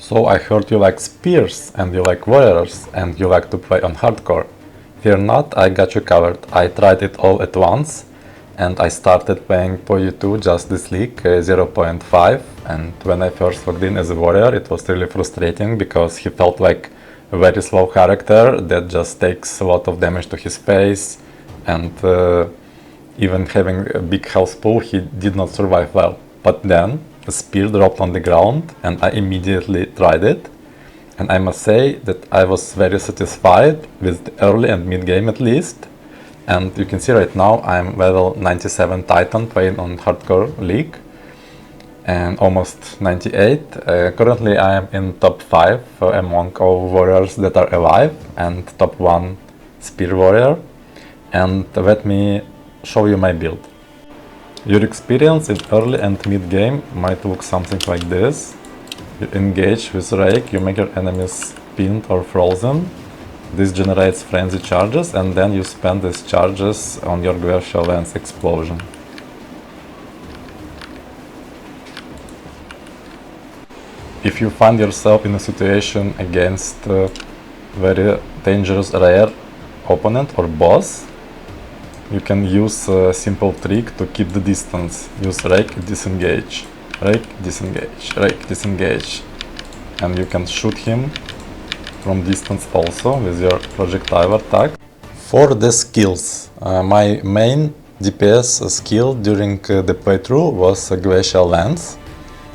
So I heard you like spears and you like warriors and you like to play on hardcore. Fear not, I got you covered. I tried it all at once and I started playing PoE 2 just this league, 0.5, and when I first logged in as a warrior it was really frustrating because he felt like a very slow character that just takes a lot of damage to his face, and even having a big health pool he did not survive well. But then a spear dropped on the ground and I immediately tried it, and I must say that I was very satisfied with the early and mid game at least. And you can see right now I'm level 97 Titan playing on hardcore league and almost 98. Currently I am in top 5 among all warriors that are alive and top 1 spear warrior. And let me show you my build. Your experience in early and mid game might look something like this. You engage with Rake, you make your enemies pinned or frozen. This generates frenzy charges and then you spend these charges on your glacial lance explosion. If you find yourself in a situation against a very dangerous rare opponent or boss, you can use a simple trick to keep the distance. Use Rake, disengage, Rake, disengage, Rake, disengage, and you can shoot him from distance also with your projectile attack. For the skills, my main DPS skill during the playthrough was Glacial Lance.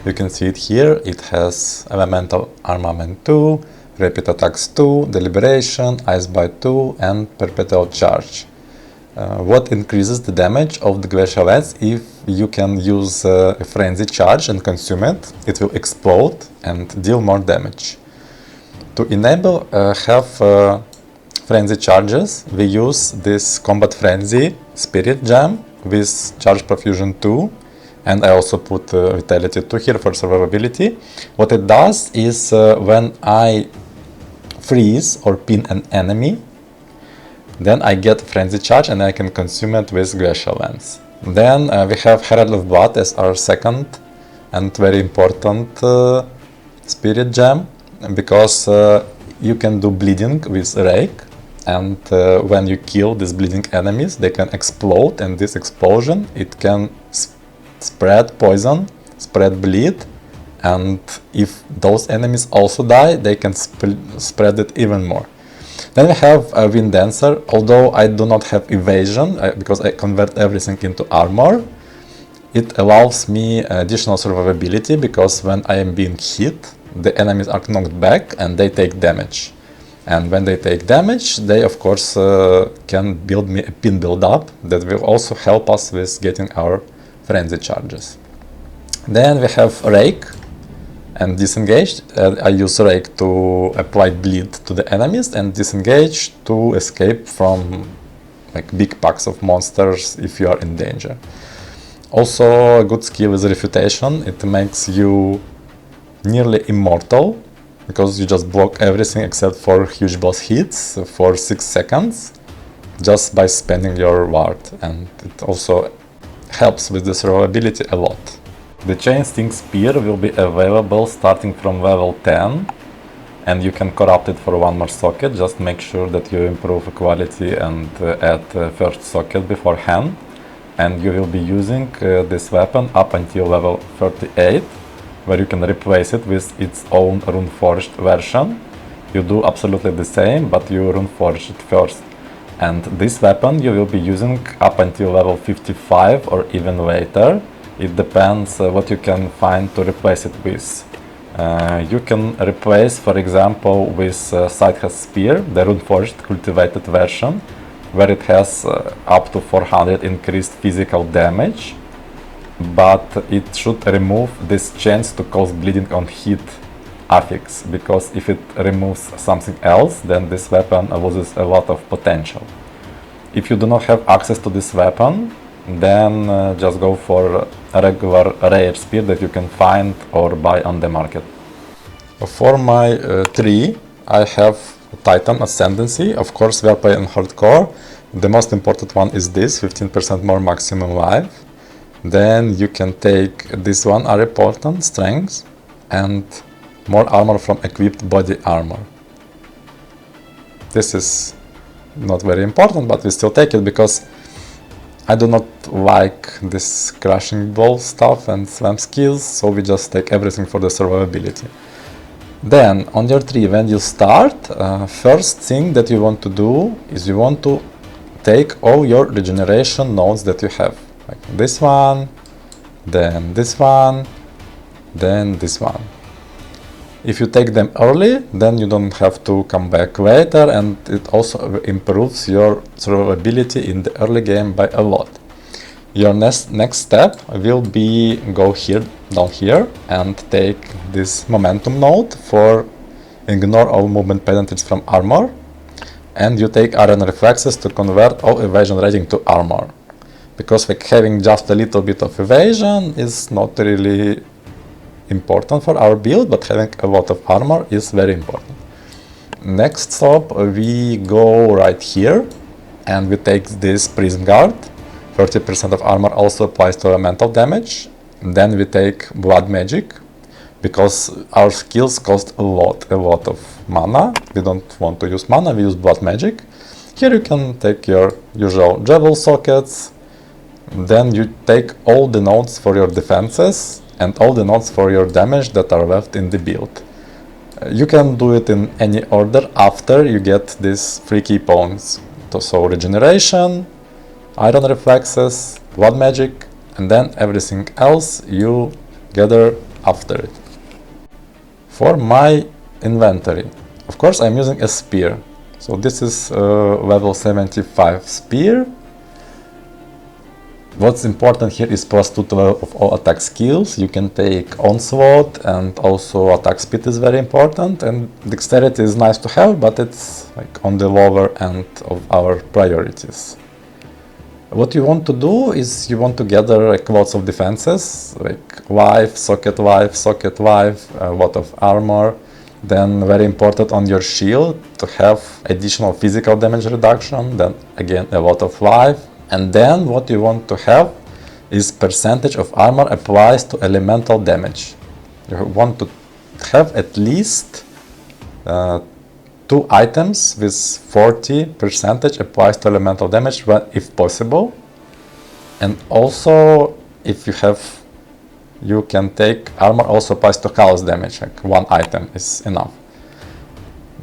You can see it here. It has Elemental Armament 2, Rapid Attacks 2, Deliberation, Ice Bite 2 and Perpetual Charge. What increases the damage of the Glacial Lance? If you can use a Frenzy Charge and consume it, it will explode and deal more damage. To enable Frenzy Charges, we use this Combat Frenzy Spirit Gem with Charge Profusion 2, and I also put Vitality 2 here for survivability. What it does is when I freeze or pin an enemy, then I get Frenzy Charge and I can consume it with Glacial Lance. Then we have Herald of Blood as our second and very important Spirit Gem, because you can do bleeding with Rake, and when you kill these bleeding enemies they can explode, and this explosion it can spread poison, spread bleed, and if those enemies also die they can spread it even more. Then we have a Wind Dancer. Although I do not have evasion because I convert everything into armor, it allows me additional survivability because when I am being hit the enemies are knocked back and they take damage. And when they take damage, they of course can build me a pin build up that will also help us with getting our frenzy charges. Then we have Rake and Disengage. I use Rake to apply bleed to the enemies and Disengage to escape from like big packs of monsters if you are in danger. Also a good skill is Refutation. It makes you nearly immortal because you just block everything except for huge boss hits for 6 seconds just by spending your ward, and it also helps with the survivability a lot. The Chain Sting Spear will be available starting from level 10 and you can corrupt it for one more socket. Just make sure that you improve quality and add first socket beforehand, and you will be using this weapon up until level 38, where you can replace it with its own Runeforged version. You do absolutely the same, but you Runeforge it first. And this weapon you will be using up until level 55 or even later. It depends what you can find to replace it with. You can replace, for example, with Sightha's Spear, the Runeforged cultivated version, where it has up to 400 increased physical damage. But it should remove this chance to cause bleeding on hit affix, because if it removes something else, then this weapon loses a lot of potential. If you do not have access to this weapon, then just go for a regular rare spear that you can find or buy on the market. For my tree, I have Titan Ascendancy. Of course, we are playing hardcore. The most important one is this, 15% more maximum life. Then you can take this one, Are Important, Strength, and more armor from equipped body armor. This is not very important, but we still take it because I do not like this crushing ball stuff and slam skills, so we just take everything for the survivability. Then on your tree, when you start, first thing that you want to do is you want to take all your regeneration nodes that you have, like this one, then this one, then this one. If you take them early, then you don't have to come back later, and it also improves your survivability in the early game by a lot. Your next step will be go here, down here, and take this momentum node for ignore all movement penalties from armor, and you take iron reflexes to convert all evasion rating to armor, because like having just a little bit of evasion is not really important for our build, but having a lot of armor is very important. Next stop, we go right here and we take this prism guard. 30% of armor also applies to elemental damage. Then we take blood magic, because our skills cost a lot of mana. We don't want to use mana, we use blood magic. Here you can take your usual javel sockets. Then you take all the nodes for your defenses and all the nodes for your damage that are left in the build. You can do it in any order after you get these 3 key points. So regeneration, iron reflexes, blood magic, and then everything else you gather after it. For my inventory, of course I'm using a spear. So this is level 75 spear. What's important here is +2 to level of all attack skills. You can take onslaught, and also attack speed is very important, and dexterity is nice to have, but it's like on the lower end of our priorities. What you want to do is you want to gather like lots of defenses, like life, socket life, a lot of armor. Then very important on your shield to have additional physical damage reduction, then again a lot of life. And then what you want to have is percentage of armor applies to elemental damage. You want to have at least 2 items with 40% applies to elemental damage if possible. And also if you have, you can take armor also applies to chaos damage, like 1 item is enough.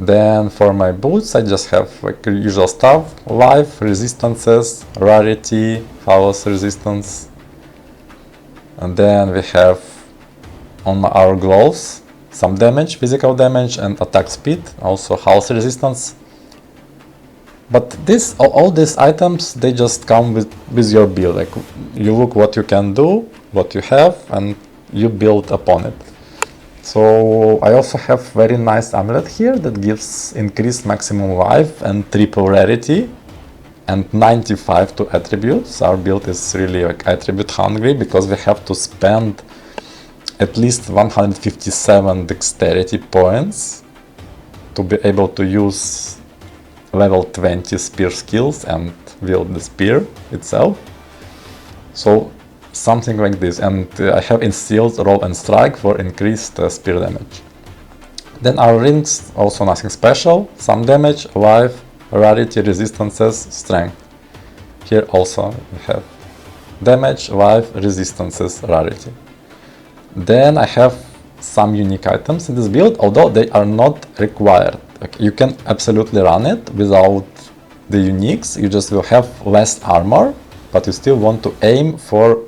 Then for my boots I just have like usual stuff, life, resistances, rarity, chaos resistance. And then we have on our gloves some damage, physical damage and attack speed, also house resistance. But all these items, they just come with your build. Like you look what you can do, what you have, and you build upon it. So I also have very nice amulet here that gives increased maximum life and triple rarity and 95 to attributes. Our build is really like attribute hungry, because we have to spend at least 157 dexterity points to be able to use level 20 spear skills and wield the spear itself. So something like this, and I have instilled roll and strike for increased spear damage. Then our rings, also nothing special, some damage, life, rarity, resistances, strength. Here also we have damage, life, resistances, rarity. Then I have some unique items in this build, although they are not required. Like, you can absolutely run it without the uniques, you just will have less armor, but you still want to aim for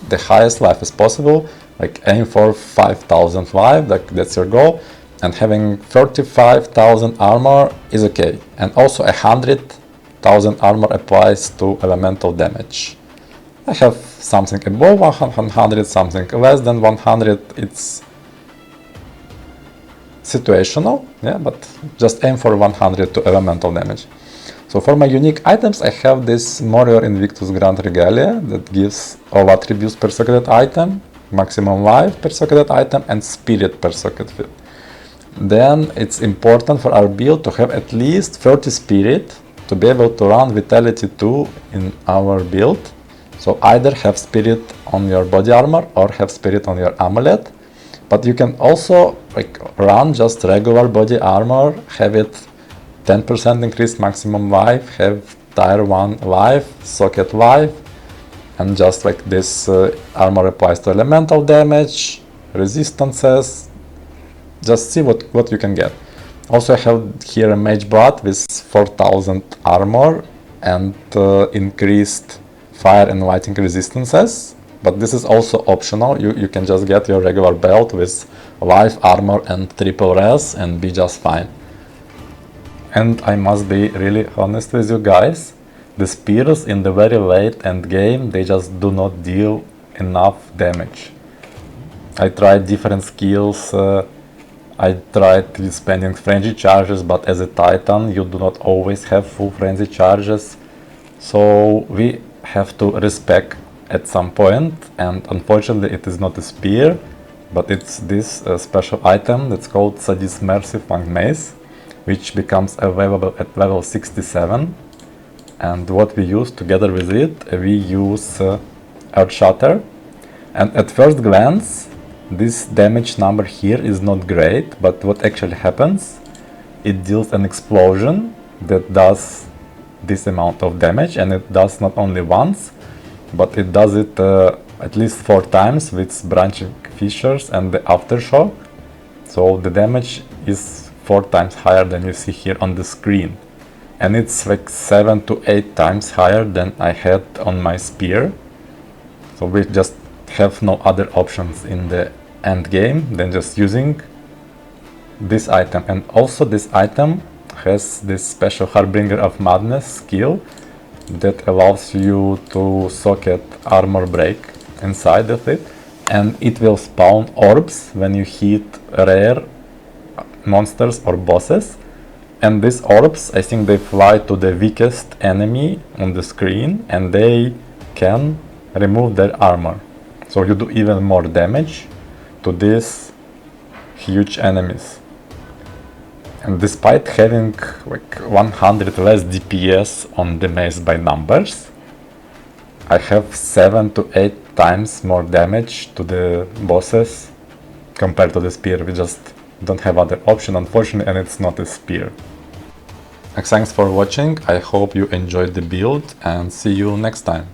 the highest life as possible, like aim for 5000 life, that's your goal, and having 35,000 armor is okay. And also 100,000 armor applies to elemental damage. I have something above 100, something less than 100, it's situational, yeah, but just aim for 100 to elemental damage. So for my unique items, I have this Morior Invictus Grand Regalia that gives all attributes per socket item, maximum life per socket item, and spirit per socket fit. Then it's important for our build to have at least 30 spirit to be able to run Vitality 2 in our build. So either have spirit on your body armor or have spirit on your amulet. But you can also like run just regular body armor, have it 10% increased maximum life, have tier 1 life, socket life, and just like this armor applies to elemental damage, resistances, just see what you can get. Also I have here a mage bot with 4000 armor and increased fire and lightning resistances, but this is also optional. You can just get your regular belt with life, armor and triple res and be just fine. And I must be really honest with you guys, the spears in the very late end game, they just do not deal enough damage. I tried different skills, I tried spending frenzy charges, but as a titan you do not always have full frenzy charges, so we have to respec at some point, and unfortunately it is not a spear, but it's this special item that's called Sadist Mercy Fang Mace, which becomes available at level 67. And what we use together with it, we use Earth Shatter, and at first glance this damage number here is not great, but what actually happens, it deals an explosion that does this amount of damage, and it does not only once, but it does it at least 4 times with branching fissures and the aftershock, so the damage is 4 times higher than you see here on the screen, and it's like 7 to 8 times higher than I had on my spear, so we just have no other options in the end game than just using this item. And also this item has this special Harbinger of Madness skill that allows you to socket armor break inside of it, and it will spawn orbs when you hit rare monsters or bosses, and these orbs, I think they fly to the weakest enemy on the screen and they can remove their armor, so you do even more damage to these huge enemies. And despite having like 100 less DPS on the mace by numbers, I have 7 to 8 times more damage to the bosses compared to the spear. We just don't have other option, unfortunately, and it's not a spear. Thanks for watching, I hope you enjoyed the build and see you next time.